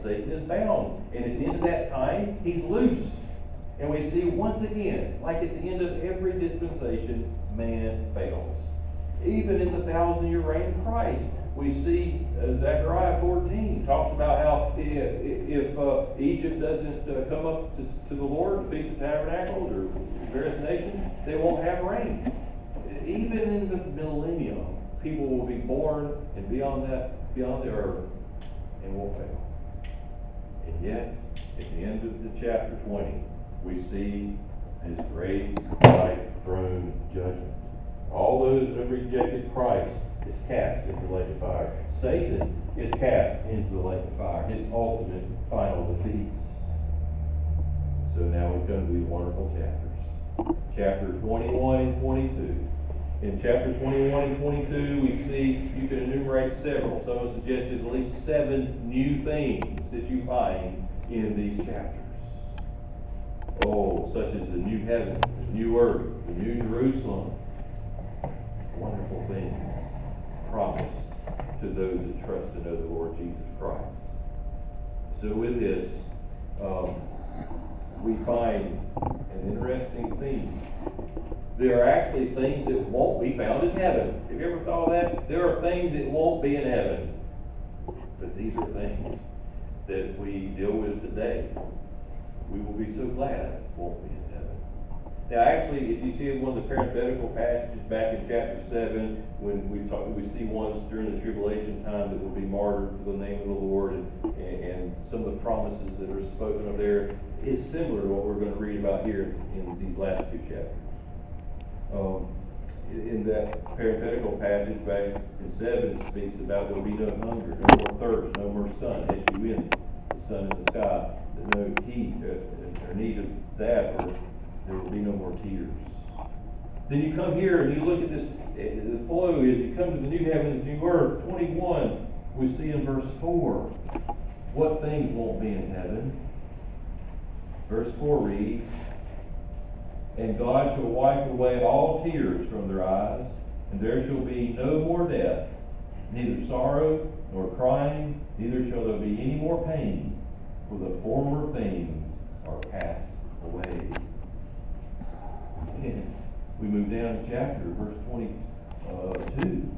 Satan is bound. And at the end of that time, he's loosed. And we see once again, like at the end of every dispensation, man fails. Even in the 1,000-year reign of Christ, we see Zechariah 14 talks about how if Egypt doesn't come up to the Lord, the Feast of Tabernacles, or various nations, they won't have rain. Even in the millennium, people will be born and beyond the earth, and will fail. And yet, at the end of the chapter 20, we see his great white throne judgment. All those that have rejected Christ is cast into the lake of fire. Satan is cast into the lake of fire, his ultimate final defeat. So now we come to these wonderful chapters. Chapters 21 and 22. In chapters 21 and 22, we see, you can enumerate several. Some have suggested at least 7 new things that you find in these chapters. Oh, such as the new heaven, the new earth, the new Jerusalem. Wonderful things promised to those that trust and know the Lord Jesus Christ. So with this, we find an interesting theme. There are actually things that won't be found in heaven. Have you ever thought of that? There are things that won't be in heaven. But these are things that we deal with today. We will be so glad it won't be in heaven. Now actually, if you see one of the parenthetical passages back in chapter 7, when we see ones during the tribulation time that will be martyred for the name of the Lord, and some of the promises that are spoken of there is similar to what we're going to read about here in these last 2 chapters. In that parenthetical passage back in 7, it speaks about there will be no hunger, no more thirst, no more sun, S-U-N, the sun in the sky, no heat or need of that, or there will be no more tears. Then you come here and you look at this, the flow as you come to the new heavens, new earth. 21, we see in verse 4, what things won't be in heaven. Verse 4 reads, and God shall wipe away all tears from their eyes, and there shall be no more death, neither sorrow nor crying, neither shall there be any more pain, for the former things are passed away. And we move down to chapter, verse 22.